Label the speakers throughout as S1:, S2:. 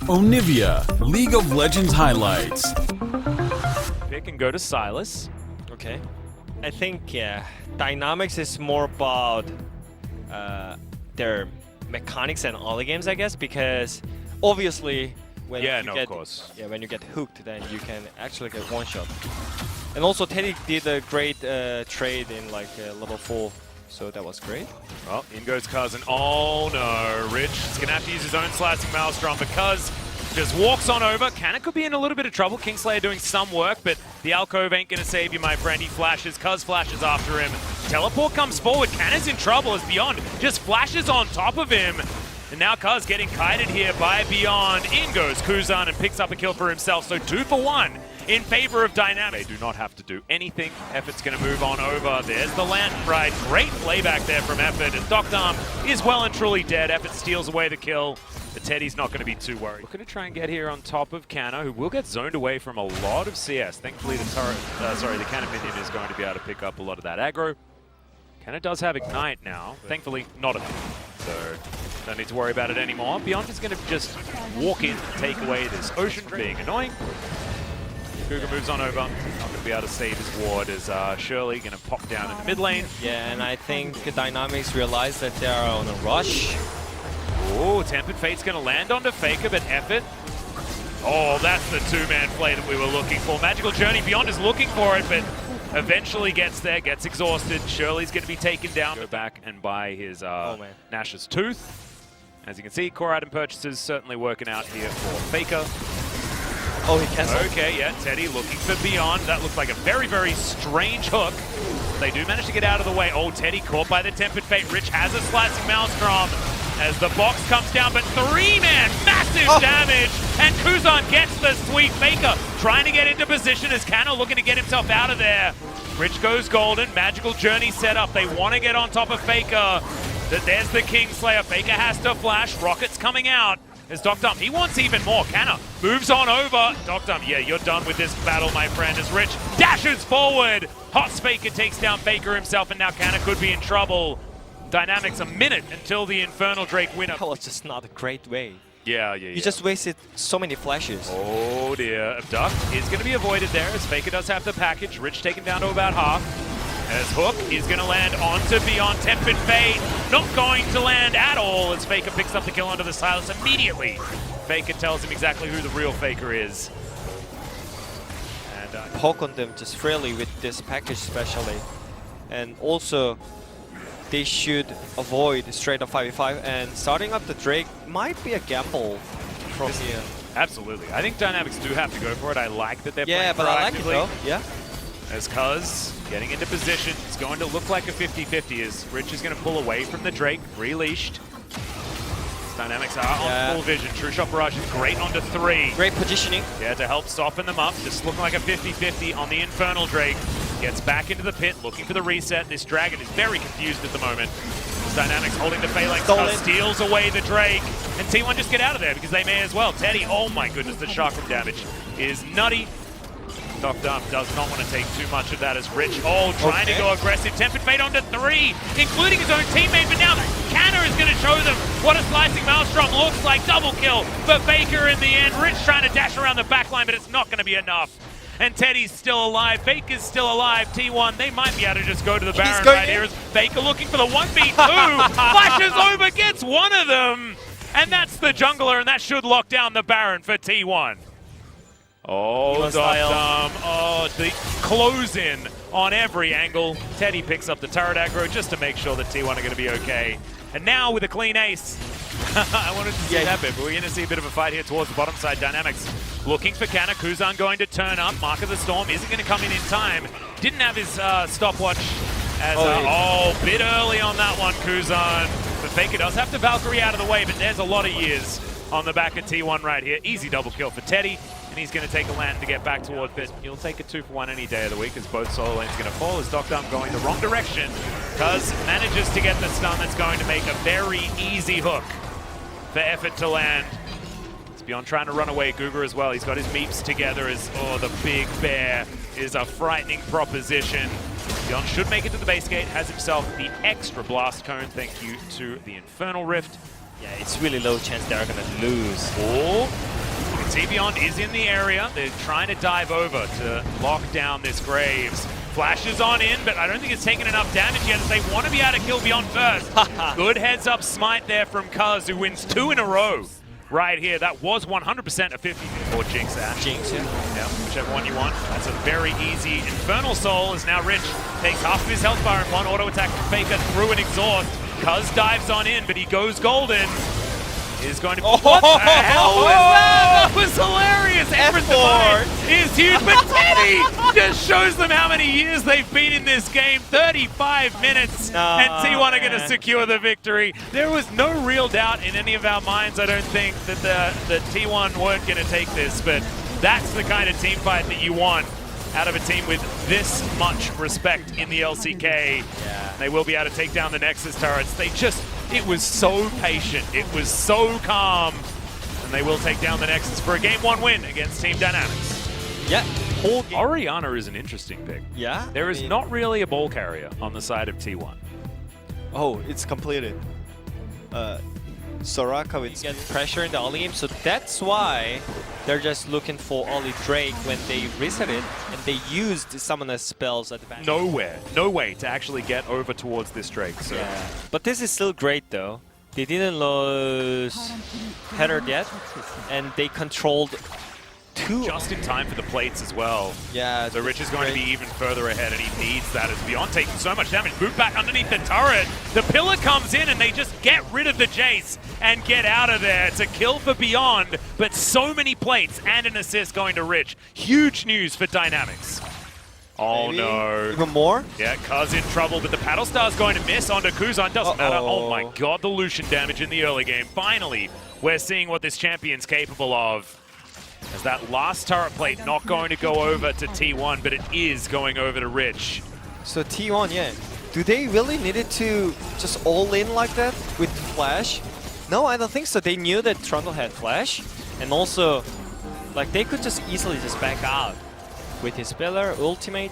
S1: Onivia, League of Legends highlights.
S2: Pick and go to Silas.
S3: Okay. I think, yeah, Dynamics is more about their mechanics and all the games, I guess, because obviously when
S2: of course.
S3: Yeah, when you get hooked, then you can actually get one shot. And also Teddy did a great trade in like level 4, so that was great.
S2: Well, in goes Cousin. Oh no, Rich is going to have to use his own slicing maelstrom because just walks on over. Canna could be in a little bit of trouble. Kingslayer doing some work, but the alcove ain't going to save you, my friend. He flashes. Cuz flashes after him. Teleport comes forward. Canna's in trouble as Beyond just flashes on top of him. And now Cuz getting kited here by Beyond. In goes Kuzan and picks up a kill for himself. So 2 for 1 in favor of Dynamic. They do not have to do anything. Effort's going to move on over. There's the lantern ride. Great playback there from Effort. And Doctarm is well and truly dead. Effort steals away the kill. But Teddy's not going to be too worried. Looking to try and get here on top of Canna, who will get zoned away from a lot of CS. Thankfully, the turret, the Canna minion is going to be able to pick up a lot of that aggro. Canna does have Ignite now. Thankfully, not enough. So don't need to worry about it anymore. Beyond is going to just walk in and take away this Ocean from being annoying. Cougar moves on over. Not going to be able to save his ward as Shirley going to pop down in the mid lane.
S3: Yeah, and I think Dynamics realized that they are on a rush.
S2: Oh, Tempered Fate's going to land onto Faker, but Effort. Oh, that's the two-man play that we were looking for. Magical Journey, Beyond is looking for it, but eventually gets there, gets exhausted. Shirley's going to be taken down. Go back and buy his Nash's Tooth. As you can see, core item purchases certainly working out here for Faker.
S3: Oh, he canceled.
S2: Okay, yeah, Teddy looking for Beyond. That looks like a very, very strange hook. They do manage to get out of the way. Oh, Teddy caught by the Tempered Fate. Rich has a slicing maelstrom as the box comes down, but 3-man, massive damage, and Kuzan gets the sweep. Faker trying to get into position as Canna looking to get himself out of there. Rich goes golden, Magical Journey set up. They want to get on top of Faker. There's the Kingslayer. Faker has to flash. Rocket's coming out. As Doctarm, he wants even more. Canna moves on over. Doctarm, yeah, you're done with this battle, my friend, as Rich dashes forward. Hot Faker takes down Faker himself, and now Canna could be in trouble. Dynamics a minute until the Infernal Drake win up.
S3: That was just not a great way.
S2: Yeah.
S3: You just wasted so many flashes.
S2: Oh dear. Abduct is going to be avoided there as Faker does have the package. Rich taken down to about half. As Hook is going to land onto Beyond. Tempered Fate not going to land at all as Faker picks up the kill onto the Silas immediately. Faker tells him exactly who the real Faker is. And
S3: poke on them just freely with this package especially. And also, they should avoid straight up 5v5, and starting up the Drake might be a gamble from here.
S2: Absolutely. I think Dynamics do have to go for it. I like that they're playing
S3: but I like it though. Yeah.
S2: As Cuz getting into position, it's going to look like a 50-50 as Rich is going to pull away from the Drake, releashed. Dynamics are on full vision. True Shot Barrage is great onto 3.
S3: Great positioning.
S2: Yeah, to help soften them up. Just looking like a 50-50 on the Infernal Drake. Gets back into the pit, looking for the reset. This Dragon is very confused at the moment. Dynamics holding the Phalanx, steals away the Drake. And T1 just get out of there because they may as well. Teddy, oh my goodness, the chakram damage is nutty. Doctarm does not want to take too much of that as Rich, trying to go aggressive. Tempered Fate onto 3, including his own teammate, but now Canna is going to show them what a slicing maelstrom looks like. Double kill for Faker in the end. Rich trying to dash around the backline, but it's not going to be enough. And Teddy's still alive. Faker's still alive. T1, they might be able to just go to the Baron right here. As Faker looking for the 1v2. Flashes over, gets one of them. And that's the jungler, and that should lock down the Baron for T1. Oh, Doctarm. Oh, the close-in on every angle. Teddy picks up the turret aggro just to make sure that T1 are going to be okay. And now with a clean ace. I wanted to see that bit, but we're going to see a bit of a fight here towards the bottom side. Dynamics looking for Canna. Kuzan going to turn up. Mark of the Storm isn't going to come in time. Didn't have his stopwatch as bit early on that one, Kuzan. But Faker does have to Valkyrie out of the way, but there's a lot of years on the back of T1 right here. Easy double kill for Teddy. And he's going to take a lantern to get back towards this. You'll take a 2 for 1 any day of the week as both solo lanes are going to fall as Doctarm going the wrong direction. Cuz manages to get the stun that's going to make a very easy hook for Effort to land. It's Beyond trying to run away. Guga as well. He's got his meeps together as, the big bear is a frightening proposition. Beyond should make it to the base gate, has himself the extra blast cone. Thank you to the Infernal Rift.
S3: Yeah, it's really low chance they're gonna lose.
S2: Oh, Beyond is in the area. They're trying to dive over to lock down this Graves. Flashes on in, but I don't think it's taken enough damage yet as they want to be able to kill Beyond first. Good heads up smite there from Cuz, who wins 2 in a row right here. That was 100% a 50 or Jinx that.
S3: Jinx, yeah.
S2: Yeah, whichever one you want. That's a very easy Infernal Soul as now Rich takes half of his health bar and one auto attack from Faker through an exhaust. Cuz dives on in, but he goes golden. Is going to be. What the hell was that? That was hilarious. Everett is huge, but Teddy just shows them how many years they've been in this game. 35 minutes, and T1 are going to secure the victory. There was no real doubt in any of our minds, I don't think, that the T1 weren't going to take this, but that's the kind of team fight that you want out of a team with this much respect in the LCK.
S3: Yeah.
S2: They will be able to take down the Nexus turrets. It was so patient, it was so calm, and they will take down the Nexus for a Game 1 win against Team Dynamics.
S3: Yeah, whole game.
S2: Orianna is an interesting pick.
S3: Yeah?
S2: There is not really a ball carrier on the side of T1.
S3: Oh, it's completed. Soraka with get pressure in the early game, so that's why they're just looking for Oli Drake when they reset it, and they used Summoner spells at the back.
S2: No way to actually get over towards this Drake. So.
S3: Yeah, but this is still great though. They didn't lose Header yet, and they controlled 2.
S2: Just in time for the plates as well.
S3: Yeah.
S2: So Rich is going to be even further ahead, and he needs that as Beyond taking so much damage. Boot back underneath the turret. The pillar comes in, and they just get rid of the Jace and get out of there. It's a kill for Beyond, but so many plates and an assist going to Rich. Huge news for Dynamics. Oh
S3: Maybe
S2: no.
S3: Even more?
S2: Yeah, Cuz in trouble, but the Paddle Star's going to miss onto Kuzan. Doesn't matter. Oh my god, the Lucian damage in the early game. Finally, we're seeing what this champion's capable of. As that last turret plate not going to go over to T1, but it is going over to Rich.
S3: So T1, yeah. Do they really need it to just all in like that with Flash? No, I don't think so. They knew that Trundle had Flash, and also, like, they could just easily just back out with his pillar, ultimate,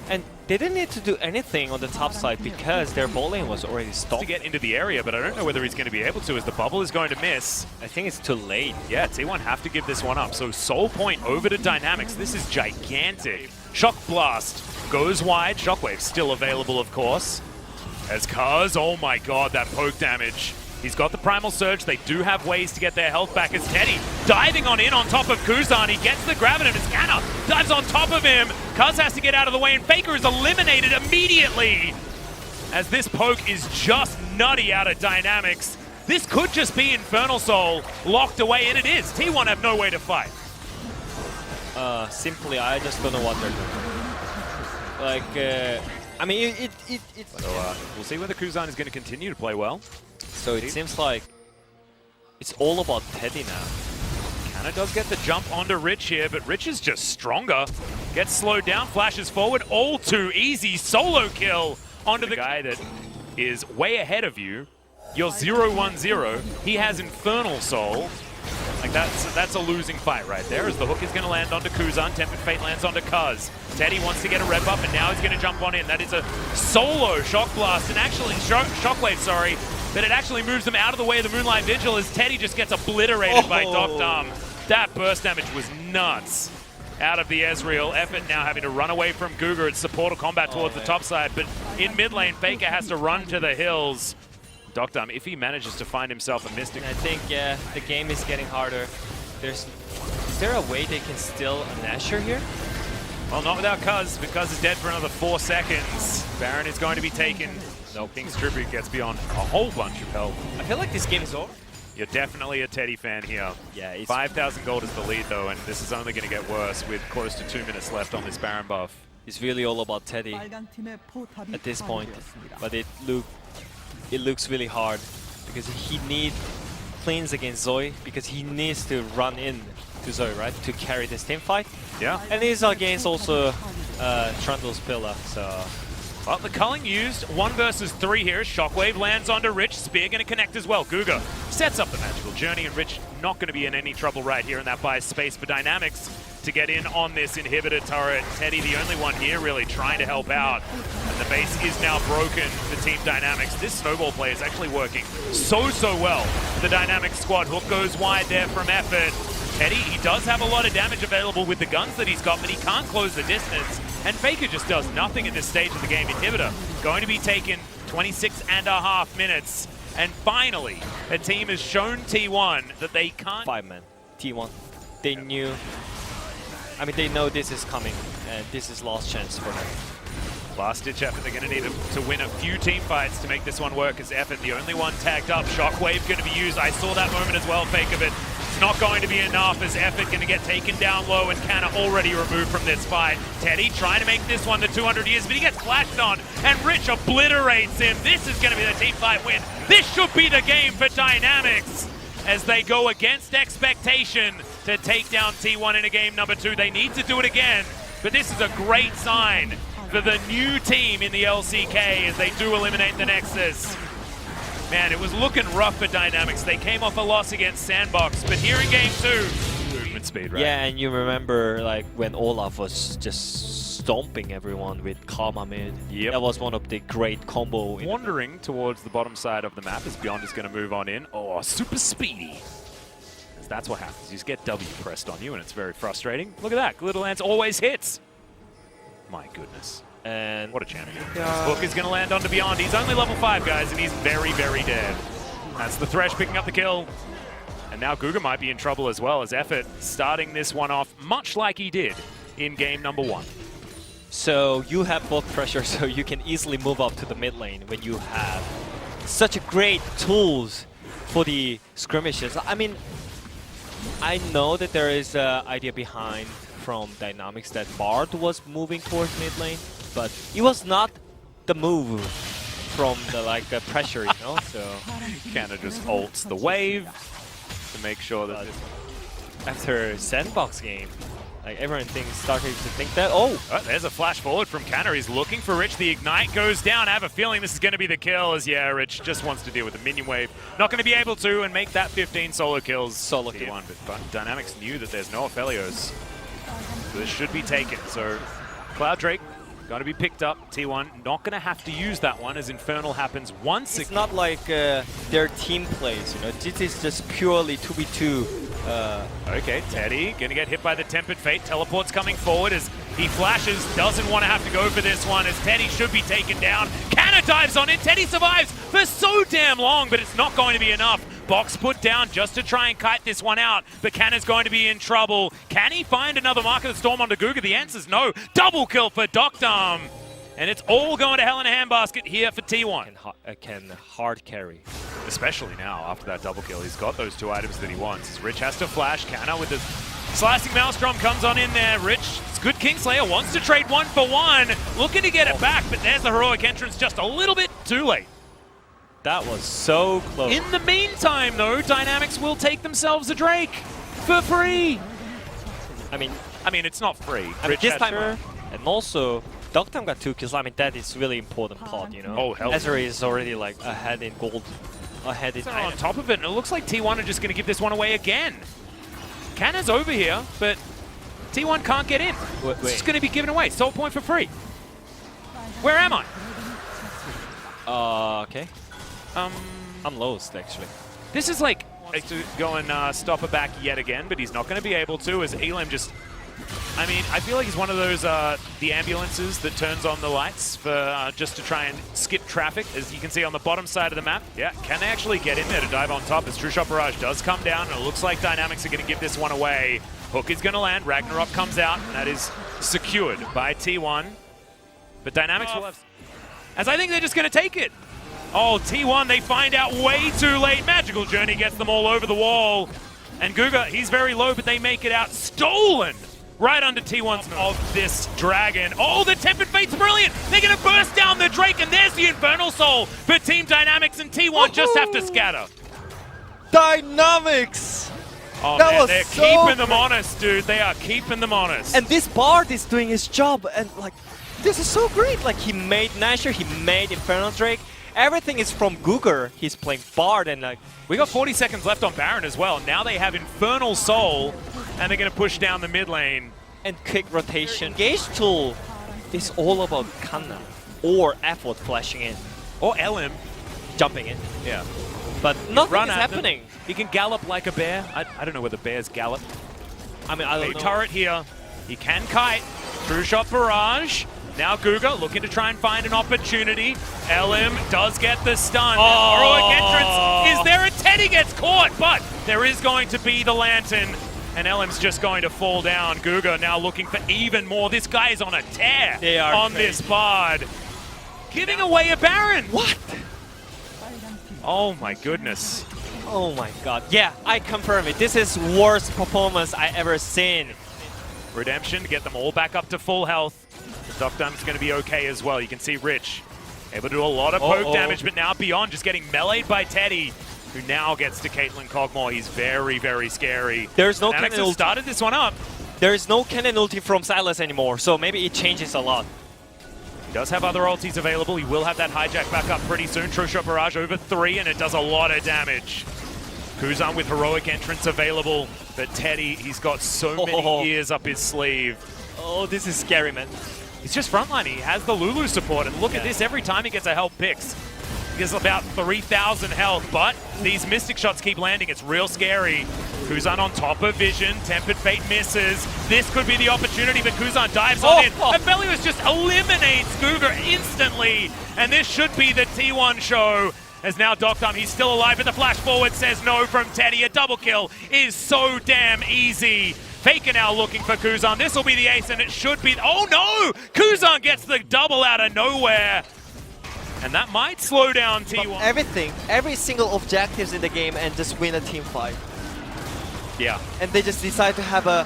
S3: and they didn't need to do anything on the top side because their ball lane was already stopped.
S2: To get into the area, but I don't know whether he's going to be able to as the bubble is going to miss.
S3: I think it's too late.
S2: Yeah, T1 have to give this one up. So Soul Point over to Dynamics. This is gigantic. Shock Blast goes wide. Shockwave still available, of course. As Cuz, oh my god, that poke damage. He's got the Primal Surge. They do have ways to get their health back as Teddy diving on in on top of Kuzan. He gets the grab and his scanner dives on top of him. Cuz has to get out of the way and Faker is eliminated immediately as this poke is just nutty out of Dynamics. This could just be Infernal Soul locked away, and it is. T1 have no way to fight.
S3: Simply, I just don't know what they're doing. Like, I mean, it's...
S2: So, we'll see whether Kuzan is going to continue to play well.
S3: So it seems like it's all about Teddy now.
S2: Kanna does get the jump onto Rich here, but Rich is just stronger. Gets slowed down, flashes forward, all too easy. Solo kill onto the guy that is way ahead of you. You're 0-1-0. He has Infernal Soul. Like that's a losing fight right there as the hook is going to land onto Kuzan. Tempered Fate lands onto Cuz. Teddy wants to get a rev up and now he's going to jump on in. That is a solo Shock Blast and actually Shockwave, sorry. But it actually moves them out of the way of the Moonlight Vigil as Teddy just gets obliterated by Dom. That burst damage was nuts. Out of the Ezreal. Effort now having to run away from Guga. It's supportal combat towards the top side. But in mid lane, Faker has to run to the hills. Dom, if he manages to find himself a Mystic.
S3: I think, yeah, the game is getting harder. Is there a way they can steal a Nashor here?
S2: Well, not without Cuz. Cuz is dead for another 4 seconds. Baron is going to be taken. No, King's Tribute gets beyond a whole bunch of health.
S3: I feel like this game is over.
S2: You're definitely a Teddy fan here.
S3: Yeah,
S2: 5,000 gold is the lead though, and this is only going to get worse with close to 2 minutes left on this Baron buff.
S3: It's really all about Teddy at this point, but it looks really hard because he needs cleans against Zoe because he needs to run in to Zoe, right, to carry this team fight.
S2: Yeah.
S3: And he's against also Trundle's pillar, so...
S2: Well, the culling used, 1 versus 3 here. Shockwave lands onto Rich. Spear going to connect as well. Guga sets up the magical journey, and Rich not going to be in any trouble right here, and that buys space for Dynamics to get in on this inhibitor turret. Teddy, the only one here really trying to help out. And the base is now broken for Team Dynamics. This snowball play is actually working so well for the Dynamics squad. Hook goes wide there from Effort. Teddy, he does have a lot of damage available with the guns that he's got, but he can't close the distance. And Faker just does nothing at this stage of the game. Inhibitor going to be taken 26.5 minutes. And finally, a team has shown T1 that they can't...
S3: 5 men, T1. They knew... I mean, they know this is coming, and this is last chance for them.
S2: Last-ditch effort. They're going to need to win a few team fights to make this one work as Effort, the only one tagged up. Shockwave going to be used. I saw that moment as well, Faker, but it's not going to be enough as Effort going to get taken down low and Canna already removed from this fight. Teddy trying to make this one to 200 years, but he gets flashed on, and Rich obliterates him. This is going to be the team fight win. This should be the game for Dynamics as they go against expectation to take down T1 in a game number 2. They need to do it again, but this is a great sign for the new team in the LCK as they do eliminate the Nexus. Man, it was looking rough for Dynamics. They came off a loss against Sandbox, but here in game 2, movement speed, right?
S3: Yeah, and you remember like when Olaf was just stomping everyone with Karma mid.
S2: Yep.
S3: That was one of the great combo.
S2: Wandering towards the bottom side of the map as Beyond is going to move on in. Oh, super speedy. That's what happens. You just get W pressed on you, and it's very frustrating. Look at that. Glitter Lance always hits. My goodness.
S3: And
S2: what a champion. Hook is going to land onto Beyond. He's only level 5, guys, and he's very, very dead. That's the Thresh picking up the kill. And now Guga might be in trouble as well as Effort starting this one off much like he did in game number 1.
S3: So you have bulk pressure, so you can easily move up to the mid lane when you have such a great tools for the skirmishes. I mean, I know that there is an idea behind from Dynamics that Bard was moving towards mid lane, but it was not the move from the pressure, you know. So
S2: Canna just ults the wave to make sure that
S3: after Sandbox game, like everyone started to think that
S2: there's a flash forward from Canna. He's looking for Rich. The ignite goes down. I have a feeling this is going to be the kill as Rich just wants to deal with the minion wave. Not going to be able to and make that 15 solo kills.
S3: Solo kill.
S2: T1, but Dynamics knew that there's no Aphelios. So this should be taken. So Cloud Drake going to be picked up. T1 not going to have to use that one as Infernal happens once.
S3: It's not like their team plays, you know. This is just purely 2v2.
S2: Okay, Teddy gonna get hit by the Tempered Fate. Teleport's coming forward as he flashes. Doesn't want to have to go for this one as Teddy should be taken down. Canna dives on it. Teddy survives for so damn long, but it's not going to be enough. Box put down just to try and kite this one out, but Canna's going to be in trouble. Can he find another Mark of the Storm onto Guga? The answer's no. Double kill for Doctum. And it's all going to hell in a handbasket here for T1.
S3: Can hard carry.
S2: Especially now, after that double kill. He's got those 2 items that he wants. Rich has to flash. Canna with the slicing Maelstrom comes on in there. Rich, it's good Kingslayer, wants to trade 1 for 1. Looking to get it back, but there's the heroic entrance just a little bit too late.
S3: That was so close.
S2: In the meantime, though, Dynamics will take themselves a Drake for free. I mean, it's not free.
S3: Rich this time, and also, Doctum got 2 kills. I mean, that is really important part, you know.
S2: Oh, hell.
S3: Ezreal is already like ahead in gold, ahead in
S2: on top of it, and it looks like T1 are just going to give this one away again. Canna's over here, but T1 can't get in.
S3: Wait.
S2: It's going to be given away. Soul point for free. Where am I?
S3: Okay. I'm lost, actually.
S2: This is like to go and stop her back yet again, but he's not going to be able to as Elam just... I mean, I feel like he's one of those, the ambulances that turns on the lights for just to try and skip traffic, as you can see on the bottom side of the map. Yeah, can they actually get in there to dive on top as True Shot Barrage does come down, and it looks like Dynamics are going to give this one away. Hook is going to land, Ragnarok comes out, and that is secured by T1. But Dynamics will have... As I think they're just going to take it. Oh, T1, they find out way too late. Magical Journey gets them all over the wall. And Guga, he's very low, but they make it out. Stolen! Right under T1's of this dragon. Oh, the Tempered Fate's brilliant! They're going to burst down the Drake, and there's the Infernal Soul for Team Dynamics, and T1 just have to scatter.
S3: Dynamics!
S2: Oh, that man, they're so keeping them honest, dude. They are keeping them honest.
S3: And this Bard is doing his job, and like, this is so great. Like, he made Nashor, he made Infernal Drake. Everything is from Guga. He's playing Bard, and like...
S2: We got 40 seconds left on Baron as well. Now they have Infernal Soul, and they're going to push down the mid lane.
S3: and quick rotation. Engage tool is all about Kanna or effort flashing in.
S2: Or LM.
S3: Jumping in.
S2: Yeah.
S3: But nothing
S2: Run
S3: is
S2: at them.
S3: happening.
S2: He can gallop like a bear. I don't know whether bears gallop.
S3: I mean, I don't
S2: A
S3: know.
S2: turret here. He can kite. True shot barrage. Now Guga looking to try and find an opportunity. LM does get the stun. Heroic entrance is there, and Teddy gets caught, but there is going to be the lantern, and LM's just going to fall down. Guga now looking for even more. This guy is on a tear
S3: They are
S2: on
S3: crazy.
S2: this Bard. Giving away a Baron.
S3: What?
S2: Oh my goodness.
S3: Oh my god. Yeah, I confirm it. This is worst performance I ever seen.
S2: Redemption to get them all back up to full health. DYN's going to be okay as well. You can see Rich able to do a lot of poke damage, but now Beyond just getting meleeed by Teddy, who now gets to Caitlyn Cogmore. He's very, very scary.
S3: There's no
S2: Alex
S3: cannon
S2: has
S3: ulti.
S2: started this one up.
S3: There is no cannon ulti from Silas anymore, so maybe it changes a lot.
S2: He does have other ultis available. He will have that hijack back up pretty soon. True Shot Barrage over 3, and it does a lot of damage. Kuzan with heroic entrance available, but Teddy, he's got so many years up his sleeve.
S3: Oh, this is scary, man.
S2: He's just frontline. He has the Lulu support, and look at this. Every time he gets a health picks, he gets about 3,000 health, but these Mystic shots keep landing. It's real scary. Kuzan on top of Vision. Tempered Fate misses. This could be the opportunity, but Kuzan dives on in. And Belius just eliminates Guga instantly, and this should be the T1 show. As now DYN, he's still alive, but the flash forward says no from Teddy. A double kill is so damn easy. Faker now looking for Kuzan. This will be the ace, and it should be... Oh no! Kuzan gets the double out of nowhere. And that might slow down T1.
S3: Everything, every single objectives in the game, and just win a team fight.
S2: Yeah.
S3: And they just decide to have a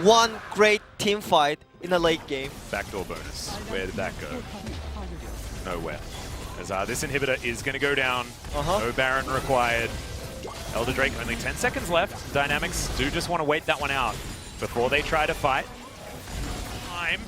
S3: one great team fight in a late game.
S2: Backdoor bonus. Where did that go? Nowhere. As this inhibitor is going to go down. No Baron required. Elder Drake, only 10 seconds left. Dynamics do just want to wait that one out before they try to fight. Time.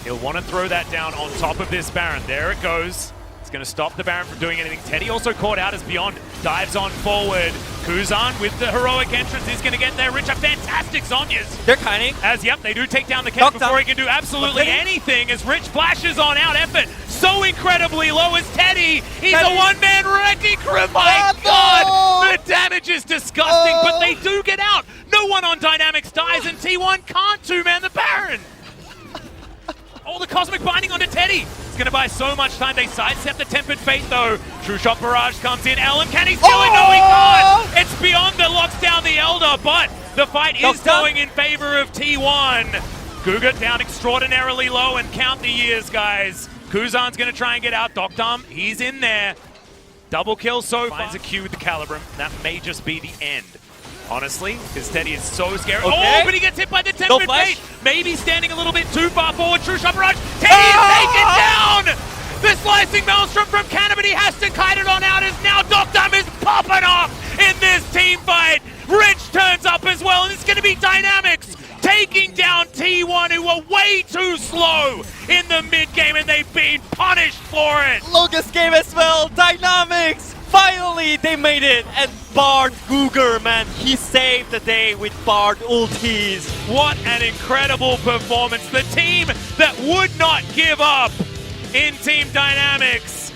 S2: He'll want to throw that down on top of this Baron. There it goes. It's going to stop the Baron from doing anything. Teddy also caught out as Beyond dives on forward. Kuzan with the heroic entrance is going to get there. Rich, a fantastic Zhonya's.
S3: They're kiting.
S2: As, yep, they do take down the Ken before he can do absolutely anything as Rich flashes on out effort. So incredibly low as Teddy. He's a one-man wrecking crew. My God! The damage is disgusting, but they do get out. No one on Dynamics dies, and T1 can't two-man the Baron. The Cosmic Binding onto Teddy. It's going to buy so much time. They sidestep the Tempered Fate, though. True Shot Barrage comes in. Ellen, can he steal it? No, he can't. It's Beyond that locks down the Elder, but the fight is going in favor of T1. Guga down extraordinarily low, and count the years, guys. Kuzan's going to try and get out. DYN, he's in there. Double kill so far. Finds a Q with the Calibrum. That may just be the end. Honestly, because Teddy is so scary. Oh, but he gets hit by the Tempered Fate. Maybe standing a little bit too far forward. True Shot Barrage. Teddy is taken down! The Slicing Maelstrom from Canna, but he has to kite it on out as now DYN is popping off in this team fight. Rich turns up as well, and it's going to be Dynamics taking down T1, who were way too slow in the mid-game, and they've been punished for it.
S3: Longest game as well. Dynamics! Finally, they made it, and Bard Guga, man, he saved the day with Bard ultis.
S2: What an incredible performance. The team that would not give up in Team Dynamics.